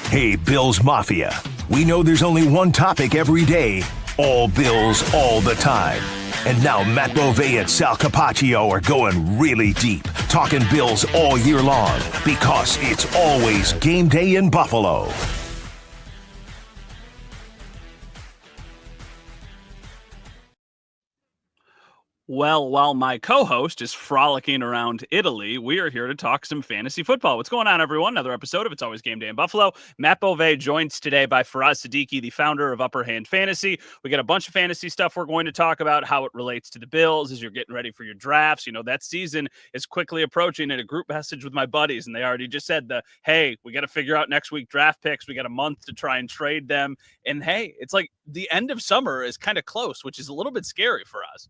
Hey, Bills Mafia. We know there's only one topic every day. All Bills, all the time. And now Matt Bovee and Sal Capaccio are going really deep, talking Bills all year long, because it's always game day in Buffalo. Well, while my co-host is frolicking around Italy, we are here to talk some fantasy football. What's going on, everyone? Another episode of It's Always Game Day in Buffalo. Matt Bovee joins today by Faraz Siddiqi, the founder of Upper Hand Fantasy. We got a bunch of fantasy stuff we're going to talk about, how it relates to the Bills as you're getting ready for your drafts. You know, that season is quickly approaching. In a group message with my buddies, and they already just said, hey, we got to figure out next week draft picks. We got a month to try and trade them. And hey, it's like the end of summer is kind of close, which is a little bit scary for us.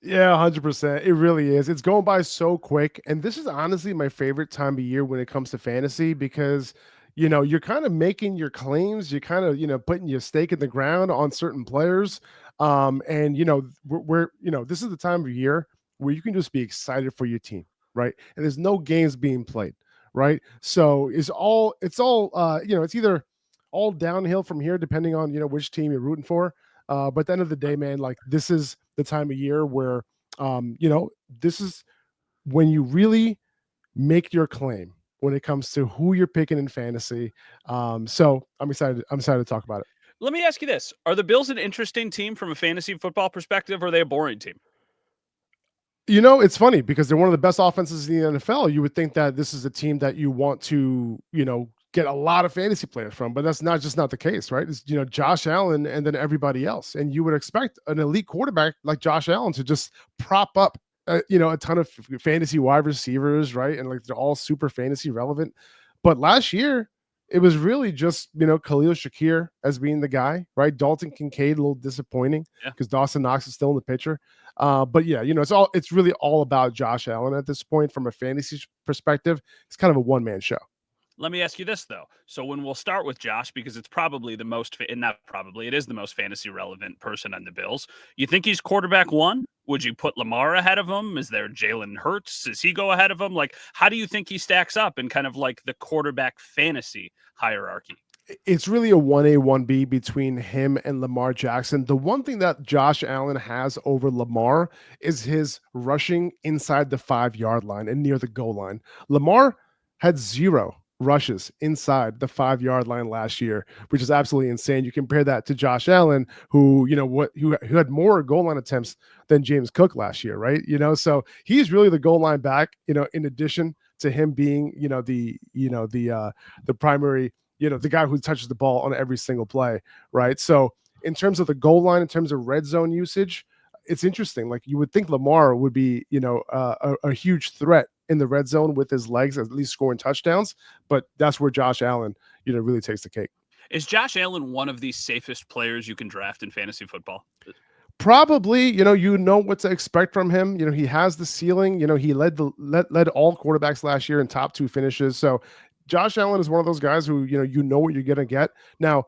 Yeah, 100%. It really is. It's going by so quick. And this is honestly my favorite time of year when it comes to fantasy because, you're kind of making your claims. You're kind of, putting your stake in the ground on certain players. And, this is the time of year where you can just be excited for your team, right? And there's no games being played, right? So it's either all downhill from here, depending on, which team you're rooting for. But at the end of the day, man, like this is the time of year where, this is when you really make your claim when it comes to who you're picking in fantasy. So I'm excited. I'm excited to talk about it. Let me ask you this. Are the Bills an interesting team from a fantasy football perspective, or are they a boring team? It's funny because they're one of the best offenses in the NFL. You would think that this is a team that you want to, get a lot of fantasy players from, but that's not the case, right? It's, Josh Allen and then everybody else. And you would expect an elite quarterback like Josh Allen to just prop up, a ton of fantasy wide receivers, right? And like they're all super fantasy relevant. But last year, it was really just, Khalil Shakir as being the guy, right? Dalton Kincaid, a little disappointing because Dawson Knox is still in the picture. But yeah, it's really all about Josh Allen at this point from a fantasy perspective. It's kind of a one-man show. Let me ask you this, though. So when we'll start with Josh, because it's probably the most, it is the most fantasy relevant person on the Bills. You think he's quarterback one? Would you put Lamar ahead of him? Is there Jalen Hurts? Does he go ahead of him? Like, how do you think he stacks up in kind of like the quarterback fantasy hierarchy? It's really a 1A, 1B between him and Lamar Jackson. The one thing that Josh Allen has over Lamar is his rushing inside the 5-yard line and near the goal line. Lamar had 0 rushes inside the 5-yard line last year, which is absolutely insane. You compare that to Josh Allen, who had more goal line attempts than James Cook last year, right? So he's really the goal line back, in addition to him being, the primary, the guy who touches the ball on every single play, right? So in terms of the goal line, in terms of red zone usage, it's interesting. Like you would think Lamar would be, a huge threat in the red zone with his legs, at least scoring touchdowns. But that's where Josh Allen, really takes the cake. Is Josh Allen one of the safest players you can draft in fantasy football? Probably, you know what to expect from him. He has the ceiling. He led all quarterbacks last year in top 2 finishes. So Josh Allen is one of those guys who, you know what you're going to get. Now,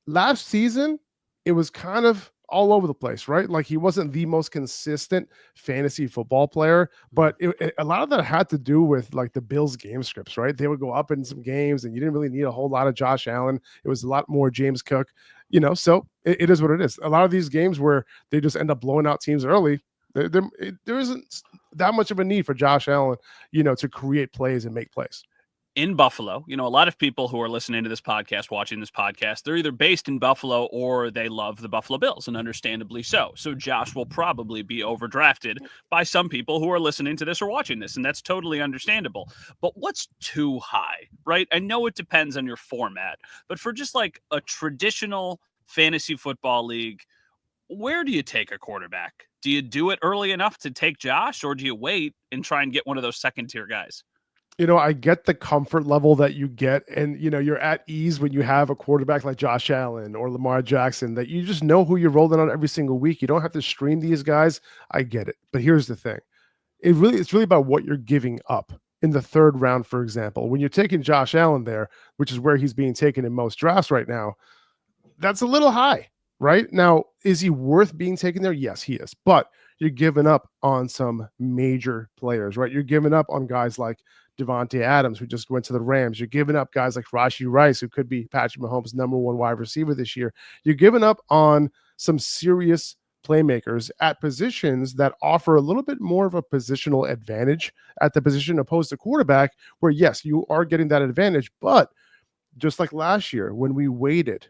last season, it was kind of all over the place, right? Like he wasn't the most consistent fantasy football player, but a lot of that had to do with like the Bills game scripts, right? They would go up in some games and you didn't really need a whole lot of Josh Allen. It was a lot more James Cook, so it is what it is. A lot of these games where they just end up blowing out teams early, there isn't that much of a need for Josh Allen, to create plays and make plays. In Buffalo, a lot of people who are listening to this podcast, watching this podcast, they're either based in Buffalo or they love the Buffalo Bills, and understandably so. So Josh will probably be overdrafted by some people who are listening to this or watching this, and that's totally understandable. But what's too high, right? I know it depends on your format, but for just like a traditional fantasy football league, where do you take a quarterback? Do you do it early enough to take Josh, or do you wait and try and get one of those second-tier guys? I get the comfort level that you get, and you're at ease when you have a quarterback like Josh Allen or Lamar Jackson that you just know who you're rolling on every single week. You don't have to stream these guys. I get it. But here's the thing. It's really about what you're giving up in the 3rd round, for example. When you're taking Josh Allen there, which is where he's being taken in most drafts right now, that's a little high, right? Now, is he worth being taken there? Yes, he is. But you're giving up on some major players, right? You're giving up on guys like Devontae Adams, who just went to the Rams. You're giving up guys like Rashee Rice, who could be Patrick Mahomes' number one wide receiver this year. You're giving up on some serious playmakers at positions that offer a little bit more of a positional advantage at the position opposed to quarterback, where yes, you are getting that advantage, but just like last year when we waited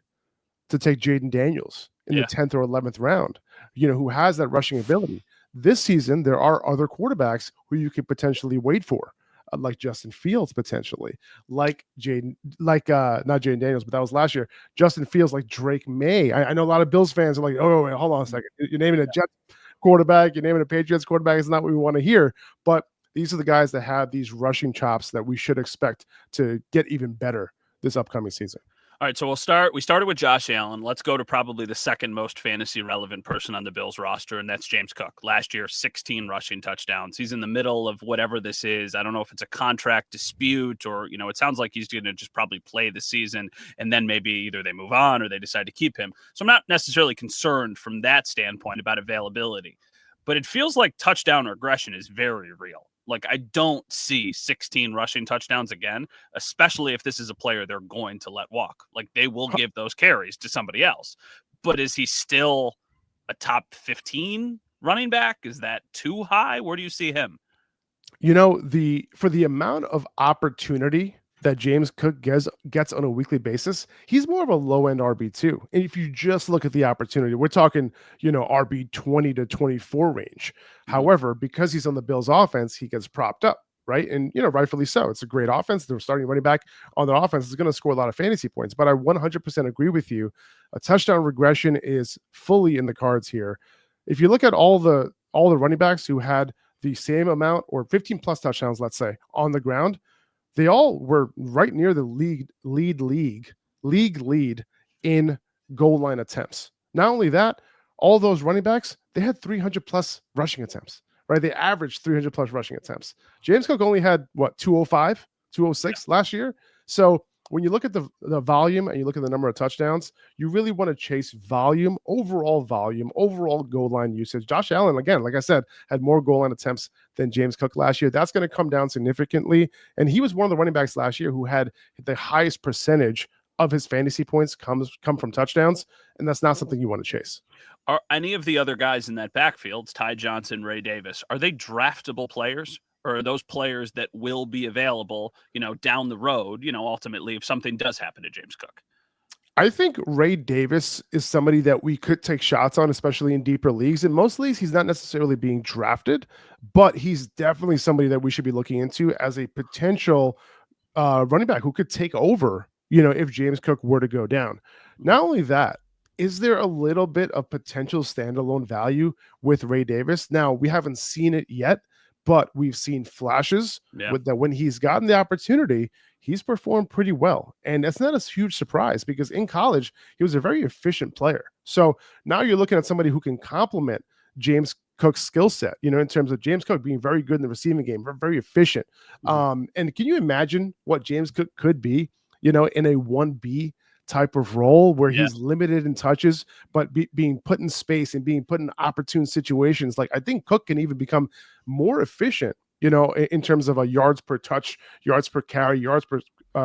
to take Jaden Daniels in the 10th or 11th round, who has that rushing ability. This season, there are other quarterbacks who you could potentially wait for, like Justin Fields potentially, like not Jaden Daniels, but that was last year. Justin Fields, like Drake May. I know a lot of Bills fans are like, oh, wait, hold on a second. You're naming a Jets quarterback, you're naming a Patriots quarterback. It's not what we want to hear. But these are the guys that have these rushing chops that we should expect to get even better this upcoming season. All right, so we started with Josh Allen. Let's go to probably the second most fantasy relevant person on the Bills roster, and that's James Cook. Last year, 16 rushing touchdowns. He's in the middle of whatever this is. I don't know if it's a contract dispute or, it sounds like he's going to just probably play the season, and then maybe either they move on or they decide to keep him. So I'm not necessarily concerned from that standpoint about availability, but it feels like touchdown regression is very real. Like, I don't see 16 rushing touchdowns again, especially if this is a player they're going to let walk. Like, they will give those carries to somebody else. But is he still a top 15 running back? Is that too high? Where do you see him? For the amount of opportunity that James Cook gets on a weekly basis, he's more of a low-end RB2. And if you just look at the opportunity, we're talking, RB 20 to 24 range. Mm-hmm. However, because he's on the Bills offense, he gets propped up, right? And, rightfully so. It's a great offense. They're starting running back on their offense is going to score a lot of fantasy points. But I 100% agree with you. A touchdown regression is fully in the cards here. If you look at all the running backs who had the same amount or 15 plus touchdowns, let's say, on the ground, they all were right near the league lead in goal line attempts. Not only that, all those running backs, they had 300 plus rushing attempts, right? They averaged 300 plus rushing attempts. James Cook only had 205, 206 last year. So when you look at the volume and you look at the number of touchdowns, you really want to chase volume, overall goal line usage. Josh Allen, again, like I said, had more goal line attempts than James Cook last year. That's going to come down significantly. And he was one of the running backs last year who had the highest percentage of his fantasy points come from touchdowns. And that's not something you want to chase. Are any of the other guys in that backfield, Ty Johnson, Ray Davis, are they draftable players? Or are those players that will be available, down the road, ultimately if something does happen to James Cook? I think Ray Davis is somebody that we could take shots on, especially in deeper leagues. In most leagues, he's not necessarily being drafted, but he's definitely somebody that we should be looking into as a potential running back who could take over, if James Cook were to go down. Not only that, is there a little bit of potential standalone value with Ray Davis? Now, we haven't seen it yet, but we've seen flashes with that when he's gotten the opportunity, he's performed pretty well. And that's not a huge surprise because in college, he was a very efficient player. So now you're looking at somebody who can complement James Cook's skill set, in terms of James Cook being very good in the receiving game, very efficient. And can you imagine what James Cook could be, in a 1B type of role where he's limited in touches, but being put in space and being put in opportune situations? Like, I think Cook can even become more efficient, in terms of a yards per touch, yards per carry, yards per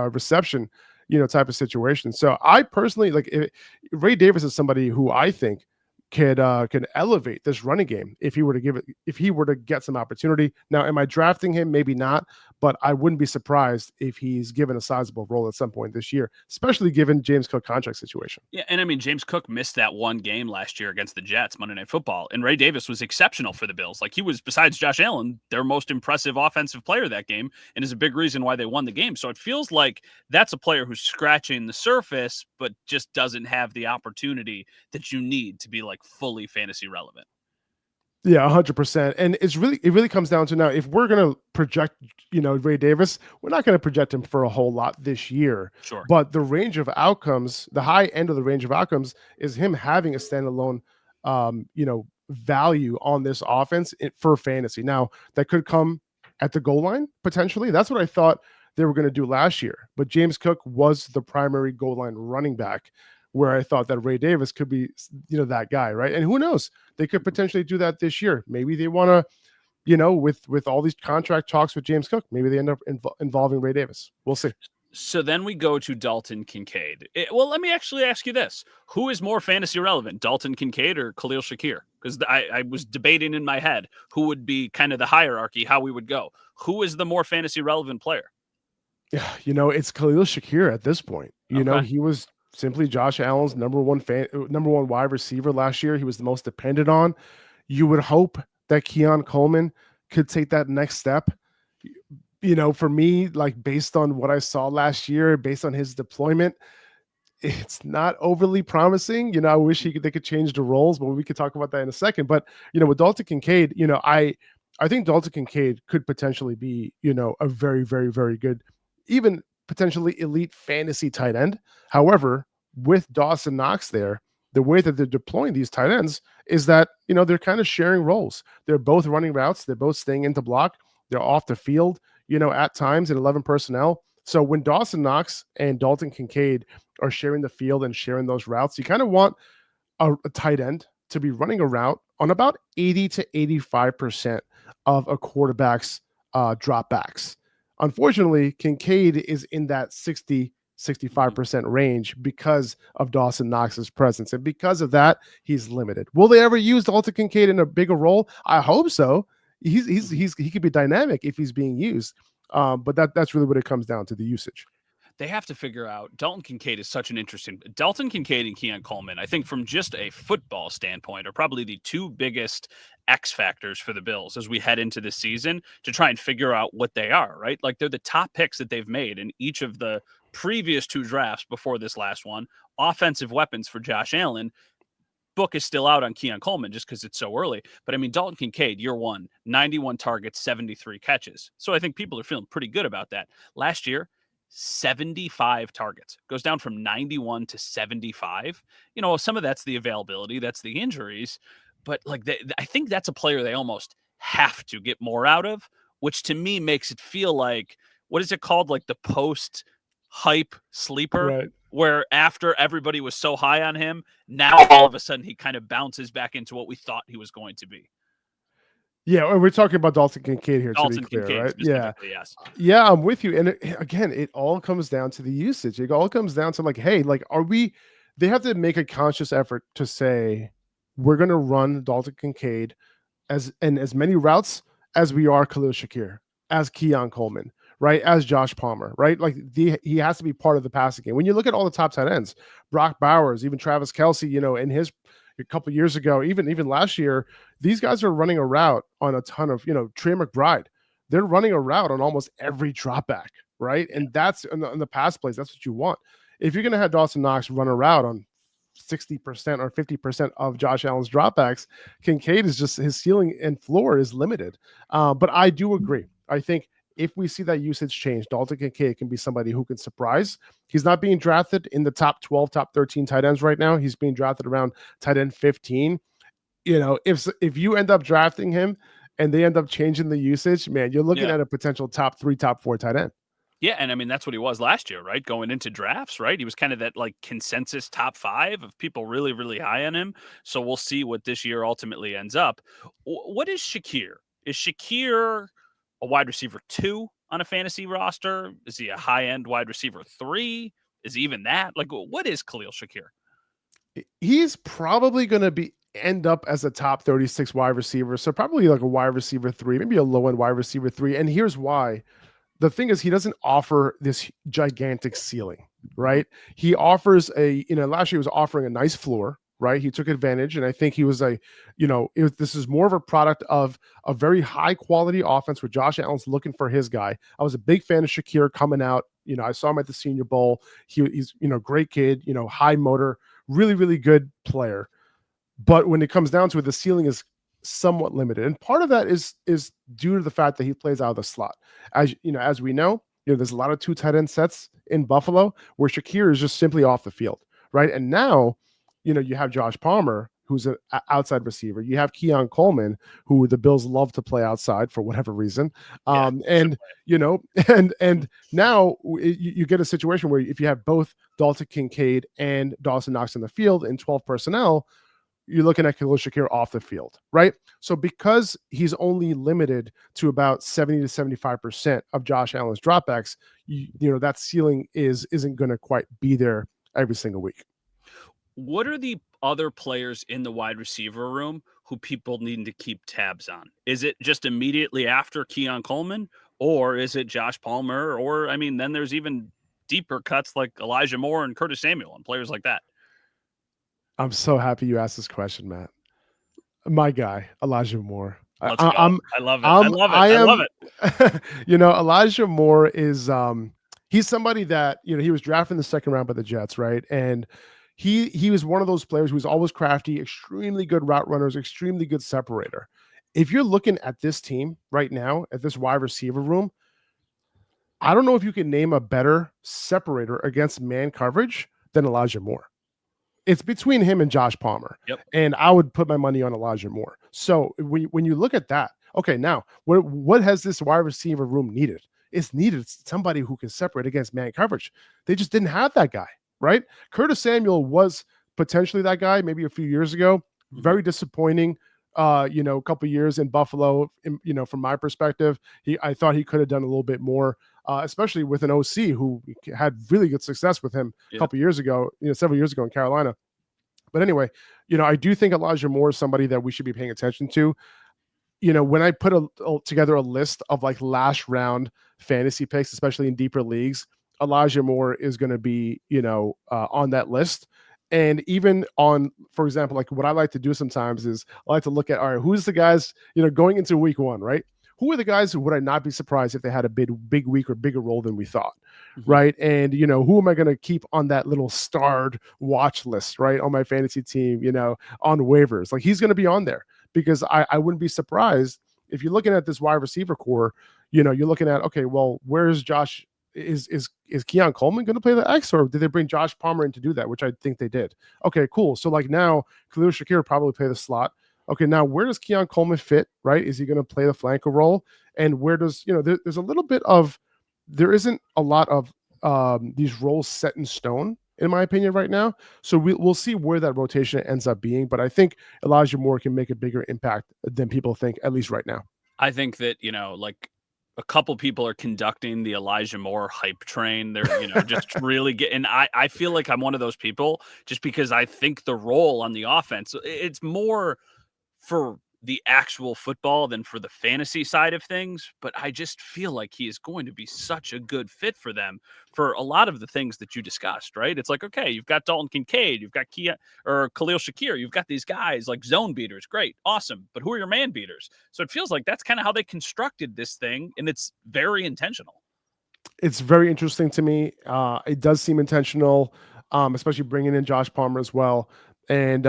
reception, type of situation. So I personally Ray Davis is somebody who I think can elevate this running game if he were to get some opportunity. Now, am I drafting him? Maybe not, but I wouldn't be surprised if he's given a sizable role at some point this year, especially given James Cook contract situation. Yeah, and I mean, James Cook missed that one game last year against the Jets, Monday Night Football, and Ray Davis was exceptional for the Bills. Like, he was, besides Josh Allen, their most impressive offensive player that game, and is a big reason why they won the game. So it feels like that's a player who's scratching the surface, but just doesn't have the opportunity that you need to be fully fantasy relevant. Yeah, 100%. And it really comes down to now, if we're going to project, Ray Davis, we're not going to project him for a whole lot this year. Sure. But the range of outcomes, the high end of the range of outcomes is him having a standalone, value on this offense for fantasy. Now, that could come at the goal line, potentially. That's what I thought they were going to do last year. But James Cook was the primary goal line running back, where I thought that Ray Davis could be, that guy, right? And who knows? They could potentially do that this year. Maybe they want to, with all these contract talks with James Cook, maybe they end up involving Ray Davis. We'll see. So then we go to Dalton Kincaid. Well, let me actually ask you this. Who is more fantasy relevant, Dalton Kincaid or Khalil Shakir? Because I was debating in my head who would be kind of the hierarchy, how we would go. Who is the more fantasy relevant player? Yeah, it's Khalil Shakir at this point. He was simply Josh Allen's number one wide receiver last year. He was the most dependent on. You would hope that Keon Coleman could take that next step. For me, like based on what I saw last year, based on his deployment, it's not overly promising. I wish they could change the roles, but we could talk about that in a second. But with Dalton Kincaid, I think Dalton Kincaid could potentially be, a very, very, very good, even potentially elite fantasy tight end. However, with Dawson Knox there, the way that they're deploying these tight ends is that, they're kind of sharing roles. They're both running routes. They're both staying into block. They're off the field, at times in 11 personnel. So when Dawson Knox and Dalton Kincaid are sharing the field and sharing those routes, you kind of want a tight end to be running a route on about 80 to 85% of a quarterback's dropbacks. Unfortunately, Kincaid is in that 65% range because of Dawson Knox's presence. And because of that, he's limited. Will they ever use Dalton Kincaid in a bigger role? I hope so. He could be dynamic if he's being used. But that's really what it comes down to, the usage. They have to figure out. Dalton Kincaid is such an interesting. Dalton Kincaid and Keon Coleman, I think, from just a football standpoint, are probably the two biggest X factors for the Bills as we head into this season to try and figure out what they are. Right, like they're the top picks that they've made in each of the previous two drafts before this last one. Offensive weapons for Josh Allen. Book is still out on Keon Coleman just because it's so early. But I mean, Dalton Kincaid, year one, 91 targets, 73 catches. So I think people are feeling pretty good about that. Last year, 75 targets, goes down from 91 to 75. Some of that's the availability, that's the injuries, but like I think that's a player they almost have to get more out of, which to me makes it feel like, what is it called? Like the post hype sleeper, right? Where after everybody was so high on him, now all of a sudden he kind of bounces back into what we thought he was going to be. Yeah, we're talking about Dalton Kincaid here, Dalton to be clear, Kincaid, right? Yes. Yeah, I'm with you. And again, it all comes down to the usage. It all comes down to like, hey, like, they have to make a conscious effort to say, we're going to run Dalton Kincaid as many routes as we are Khalil Shakir, as Keon Coleman, right? As Josh Palmer, right? Like he has to be part of the passing game. When you look at all the top tight ends, Brock Bowers, even Travis Kelce, in his a couple years ago, even last year, these guys are running a route on a ton of, Trey McBride. They're running a route on almost every drop back, right? And that's in the pass plays. That's what you want. If you're going to have Dawson Knox run a route on 60% or 50% of Josh Allen's dropbacks, Kincaid is just, his ceiling and floor is limited. But I do agree. I think if we see that usage change, Dalton Kincaid can be somebody who can surprise. He's not being drafted in the top 12, top 13 tight ends right now. He's being drafted around tight end 15. If you end up drafting him and they end up changing the usage, man, you're looking at a potential top 3, top 4 tight end. Yeah, and I mean, that's what he was last year, right? Going into drafts, right? He was kind of that like consensus top 5 of people really, really high on him. So we'll see what this year ultimately ends up. What is Shakir? Is Shakir a wide receiver 2 on a fantasy roster? Is he a high-end wide receiver 3? Is he even that? Like, what is Khalil Shakir? He's probably going to end up as a top 36 wide receiver. So probably like a wide receiver 3, maybe a low-end wide receiver 3. And here's why. The thing is, he doesn't offer this gigantic ceiling, right? He offers last year he was offering a nice floor, right? He took advantage. And I think he was this is more of a product of a very high quality offense where Josh Allen's looking for his guy. I was a big fan of Shakir coming out. I saw him at the Senior Bowl. He's great kid, high motor, really, really good player. But when it comes down to it, the ceiling is somewhat limited. And part of that is due to the fact that he plays out of the slot. As we know, there's a lot of 2 tight end sets in Buffalo where Shakir is just simply off the field, right? And now, you have Josh Palmer, who's an outside receiver. You have Keon Coleman, who the Bills love to play outside for whatever reason. And now you get a situation where if you have both Dalton Kincaid and Dawson Knox in the field in 12 personnel, you're looking at Khalil Shakir off the field, right? So because he's only limited to about 70 to 75% of Josh Allen's dropbacks, that ceiling isn't going to quite be there every single week. What are the other players in the wide receiver room who people need to keep tabs on? Is it just immediately after Keon Coleman, or is it Josh Palmer? Or, I mean, then there's even deeper cuts like Elijah Moore and Curtis Samuel and players like that. I'm so happy you asked this question, Matt. My guy, Elijah Moore. Let's go. I love it. I love it. I love it. Elijah Moore is he's somebody that, he was drafted in the second round by the Jets, right? And he was one of those players who's always crafty, extremely good route runners, extremely good separator. If you're looking at this team right now, at this wide receiver room, I don't know if you can name a better separator against man coverage than Elijah Moore. It's between him and Josh Palmer. Yep. And I would put my money on Elijah Moore. So when you look at that, okay, now what has this wide receiver room needed? It's needed somebody who can separate against man coverage. They just didn't have that guy, right? Curtis Samuel was potentially that guy maybe a few years ago. Very disappointing. A couple of years in Buffalo, from my perspective, I thought he could have done a little bit more, especially with an OC who had really good success with him a couple of years ago, several years ago in Carolina. But anyway, I do think Elijah Moore is somebody that we should be paying attention to. When I put together a list of like last round fantasy picks, especially in deeper leagues, Elijah Moore is going to be, on that list. And even on, for example, like what I like to do sometimes is I like to look at, all right, who's the guys, going into week one, right? Who are the guys who would I not be surprised if they had a big week or bigger role than we thought, right? And, who am I going to keep on that little starred watch list, right? On my fantasy team, on waivers. Like he's going to be on there because I wouldn't be surprised if you're looking at this wide receiver core, you're looking at, okay, well, where's Josh? Is Keon Coleman going to play the X, or did they bring Josh Palmer in to do that, which I think they did? Okay, cool. So like now Khalil Shakir probably play the slot. Okay, now where does Keon Coleman fit, right? Is he going to play the flanker role? And where does, there's a little bit of, there isn't a lot of these roles set in stone, in my opinion, right now. So we'll see where that rotation ends up being. But I think Elijah Moore can make a bigger impact than people think, at least right now. I think that, like a couple people are conducting the Elijah Moore hype train. They're, just really getting, I feel like I'm one of those people just because I think the role on the offense, it's more for the actual football than for the fantasy side of things. But I just feel like he is going to be such a good fit for them for a lot of the things that you discussed, right? It's like, okay, you've got Dalton Kincaid, you've got Khalil Shakir, you've got these guys like zone beaters. Great. Awesome. But who are your man beaters? So it feels like that's kind of how they constructed this thing. And it's very intentional. It's very interesting to me. It does seem intentional, especially bringing in Josh Palmer as well. And,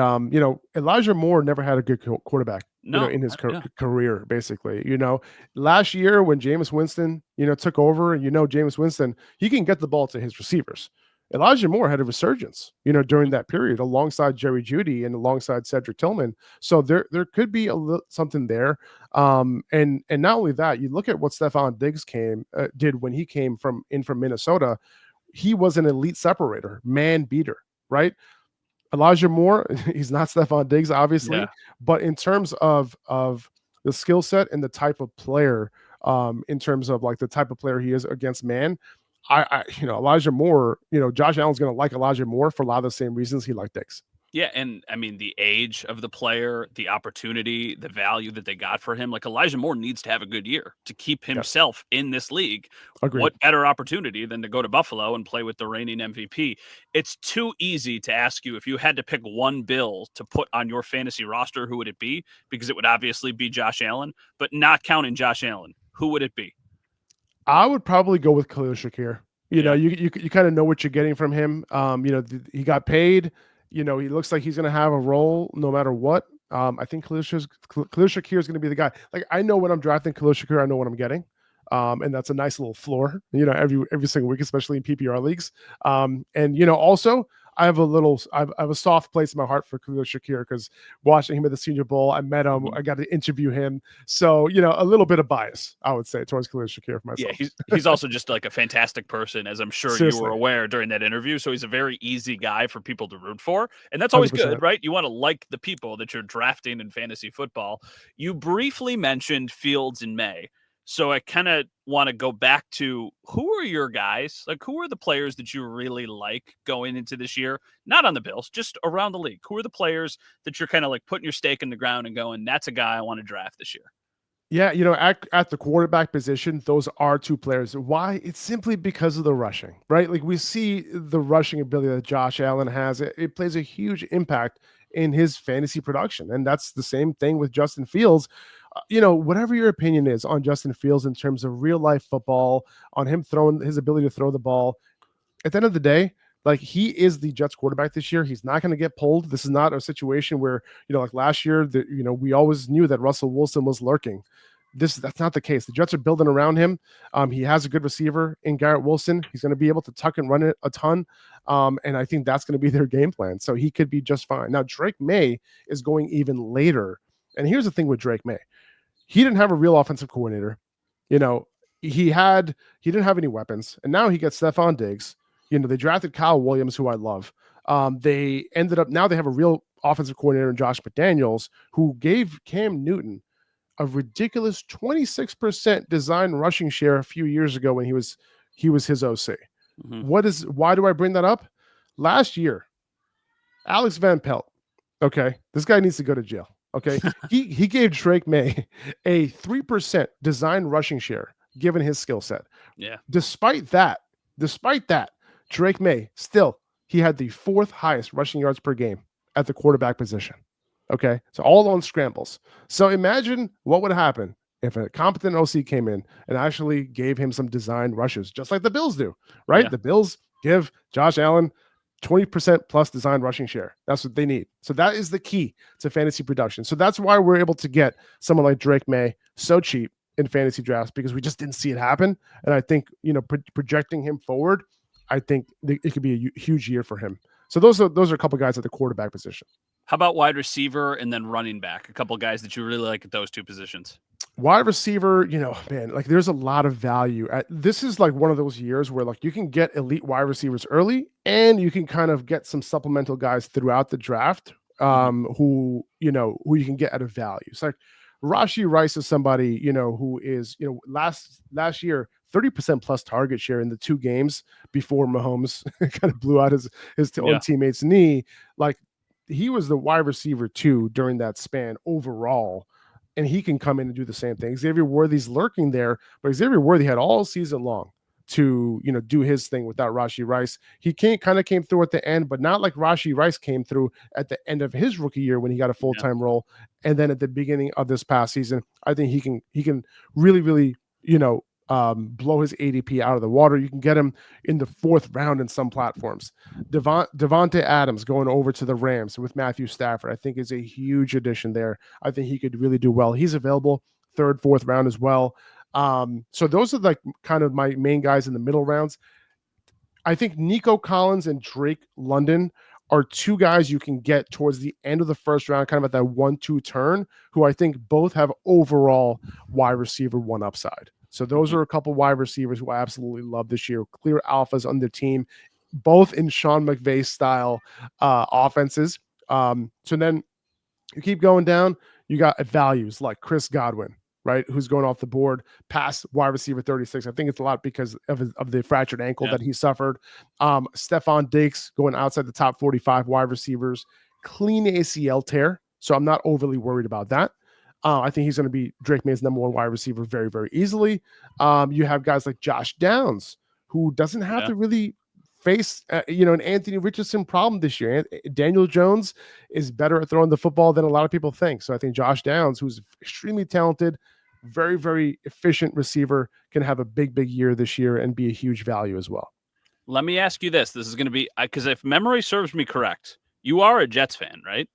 Elijah Moore never had a good quarterback, in his career, basically. Last year when Jameis Winston, took over, and, Jameis Winston, he can get the ball to his receivers. Elijah Moore had a resurgence, during that period alongside Jerry Jeudy and alongside Cedric Tillman. So there could be something there. And not only that, you look at what Stephon Diggs did when he came from Minnesota. He was an elite separator, man beater, right? Elijah Moore, he's not Stephon Diggs, obviously, but in terms of the skill set and the type of player, in terms of like the type of player he is against man, Elijah Moore, Josh Allen's going to like Elijah Moore for a lot of the same reasons he liked Diggs. Yeah, and I mean, the age of the player, the opportunity, the value that they got for him, like Elijah Moore needs to have a good year to keep himself in this league. Agreed. What better opportunity than to go to Buffalo and play with the reigning MVP? It's too easy to ask you if you had to pick one Bill to put on your fantasy roster, who would it be? Because it would obviously be Josh Allen, but not counting Josh Allen, who would it be? I would probably go with Khalil Shakir. You kind of know what you're getting from him. He got paid. He looks like he's going to have a role no matter what. I think Khalil Shakir is going to be the guy. Like, I know when I'm drafting Khalil Shakir, I know what I'm getting. And that's a nice little floor, every single week, especially in PPR leagues. And, also, I have a soft place in my heart for Khalil Shakir because watching him at the Senior Bowl, I met him, Mhm. I got to interview him. So, a little bit of bias, I would say, towards Khalil Shakir for Yeah, myself. he's also just like a fantastic person, as I'm sure you were Seriously, aware during that interview. So he's a very easy guy for people to root for. And that's always good, 100%. right? You want to like the people that you're drafting in fantasy football. You briefly mentioned Fields in May. So I kind of want to go back to who are your guys? Like, who are the players that you really like going into this year? Not on the Bills, just around the league. Who are the players that you're kind of like putting your stake in the ground and going, that's a guy I want to draft this year? Yeah, at the quarterback position, those are two players. Why? It's simply because of the rushing, right? Like we see the rushing ability that Josh Allen has. It plays a huge impact in his fantasy production. And that's the same thing with Justin Fields. Whatever your opinion is on Justin Fields in terms of real life football, on him throwing his ability to throw the ball, at the end of the day, like he is the Jets quarterback this year. He's not going to get pulled. This is not a situation where, like last year, we always knew that Russell Wilson was lurking. That's not the case. The Jets are building around him. He has a good receiver in Garrett Wilson. He's going to be able to tuck and run it a ton. And I think that's going to be their game plan. So he could be just fine. Now, Drake May is going even later. And here's the thing with Drake May. He didn't have a real offensive coordinator. You know, he didn't have any weapons, and now he gets Stephon Diggs. They drafted Kyle Williams, who I love. They ended up now they have a real offensive coordinator in Josh McDaniels, who gave Cam Newton a ridiculous 26% design rushing share a few years ago when he was his OC. Mhm. Why do I bring that up? Last year, Alex Van Pelt. Okay, this guy needs to go to jail. Okay, he gave Drake May a 3% design rushing share given his skill set. Yeah. Despite that, Drake May still he had the fourth highest rushing yards per game at the quarterback position. Okay, so all on scrambles. So imagine what would happen if a competent OC came in and actually gave him some design rushes, just like the Bills do, right? Yeah. The Bills give Josh Allen 20% plus design rushing share. That's what they need. So that is the key to fantasy production. So that's why we're able to get someone like Drake May so cheap in fantasy drafts, because we just didn't see it happen. And I think, projecting him forward, I think it could be a huge year for him. So those are a couple guys at the quarterback position. How about wide receiver and then running back? A couple guys that you really like at those two positions. Wide receiver, man, like there's a lot of value. This is like one of those years where like you can get elite wide receivers early, and you can kind of get some supplemental guys throughout the draft, who you can get at a value. It's like Rashee Rice is somebody, who is, last year 30% plus target share in the 2 games before Mahomes kind of blew out his own teammate's knee. Like he was the wide receiver 2 during that span overall. And he can come in and do the same thing. Xavier Worthy's lurking there, but Xavier Worthy had all season long to do his thing without Rashee Rice. He came through at the end, but not like Rashee Rice came through at the end of his rookie year when he got a full-time role. And then at the beginning of this past season, I think he can really, really, blow his ADP out of the water. You can get him in the 4th round in some platforms. Devontae Adams going over to the Rams with Matthew Stafford, I think is a huge addition there. I think he could really do well. He's available 3rd, 4th round as well. So those are like kind of my main guys in the middle rounds. I think Nico Collins and Drake London are 2 guys you can get towards the end of the 1st round, kind of at that 1-2 turn, who I think both have overall wide receiver 1 upside. So those are a couple wide receivers who I absolutely love this year. Clear alphas on their team, both in Sean McVay style offenses. So then you keep going down, you got values like Chris Godwin, right? Who's going off the board past wide receiver 36. I think it's a lot because of the fractured ankle that he suffered. Stephon Diggs going outside the top 45 wide receivers, clean ACL tear. So I'm not overly worried about that. I think he's going to be Drake May's number 1 wide receiver very, very easily. You have guys like Josh Downs, who doesn't have to really face, an Anthony Richardson problem this year. Daniel Jones is better at throwing the football than a lot of people think. So I think Josh Downs, who's extremely talented, very, very efficient receiver, can have a big, big year this year and be a huge value as well. Let me ask you this. This is going to be, because if memory serves me correct, you are a Jets fan, right?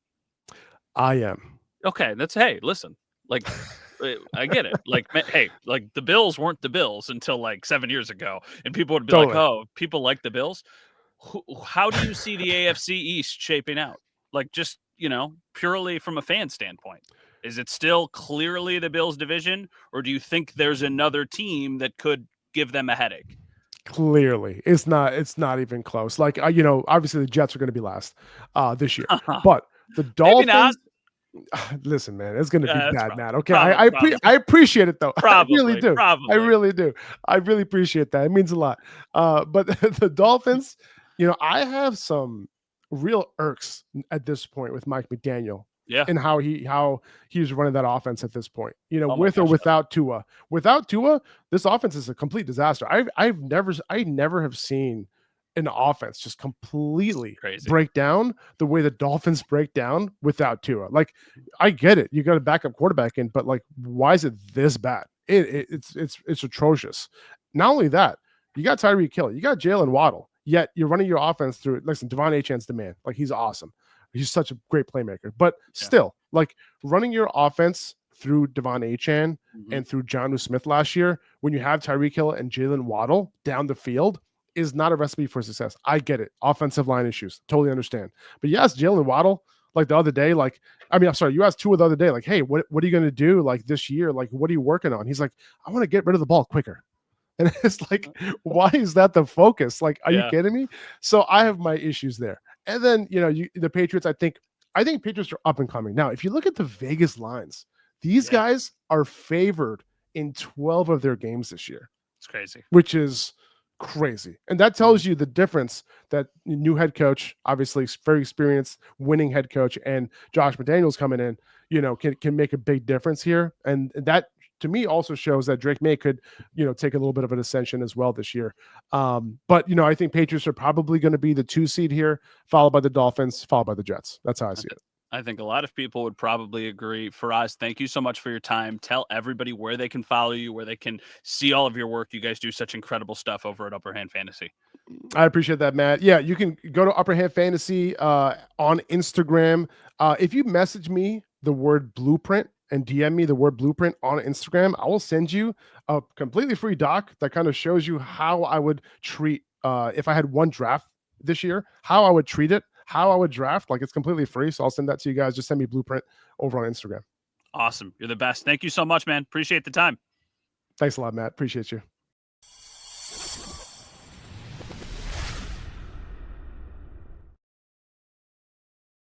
I am. Okay, hey, listen, like, I get it. Like, hey, like the Bills weren't the Bills until like 7 years ago, and people would be like, "Oh, people like the Bills." how do you see the AFC East shaping out? Like, just, purely from a fan standpoint. Is it still clearly the Bills division, or do you think there's another team that could give them a headache? Clearly, it's not even close. Like, obviously the Jets are going to be last this year, but the Maybe not. Dolphins. Listen, man, it's going to be bad, Matt. Okay, Probably. I appreciate it though. Probably, I really do. probably. I really do. I really appreciate that. It means a lot. But the Dolphins, I have some real irks at this point with Mike McDaniel. Yeah. And how he's running that offense at this point. Oh with or without Tua. Without Tua, this offense is a complete disaster. I never have seen an offense just completely break down the way the Dolphins break down without Tua. Like, I get it. You got a backup quarterback in, but like, why is it this bad? It's atrocious. Not only that, you got Tyreek Hill, you got Jalen Waddle, yet you're running your offense through. Listen, Devon Achane's the man. Like, he's awesome. He's such a great playmaker, but still, like, running your offense through Devon Achane and through Jonnu Smith last year, when you have Tyreek Hill and Jalen Waddle down the field, is not a recipe for success. I get it. Offensive line issues. Totally understand. But you asked Jalen Waddle, like, the other day, like, I'm sorry, you asked Tua the other day, like, hey, what are you going to do, like, this year? Like, what are you working on? He's like, I want to get rid of the ball quicker. And it's like, why is that the focus? Like, are you kidding me? So I have my issues there. And then, the Patriots, I think Patriots are up and coming. Now, if you look at the Vegas lines, these guys are favored in 12 of their games this year. It's crazy. Which is crazy. And that tells you the difference that new head coach, obviously very experienced winning head coach, and Josh McDaniels coming in, can make a big difference here. And that, to me, also shows that Drake May could, take a little bit of an ascension as well this year. But, I think Patriots are probably going to be the 2 seed here, followed by the Dolphins, followed by the Jets. That's how I see it. I think a lot of people would probably agree. Faraz, thank you so much for your time. Tell everybody where they can follow you, where they can see all of your work. You guys do such incredible stuff over at Upper Hand Fantasy. I appreciate that, Matt. Yeah, you can go to Upper Hand Fantasy on Instagram. If you message me the word blueprint and DM me the word blueprint on Instagram, I will send you a completely free doc that kind of shows you how I would treat, if I had one draft this year, how I would treat it, how I would draft. Like, it's completely free. So I'll send that to you guys. Just send me blueprint over on Instagram. Awesome. You're the best. Thank you so much, man. Appreciate the time. Thanks a lot, Matt. Appreciate you.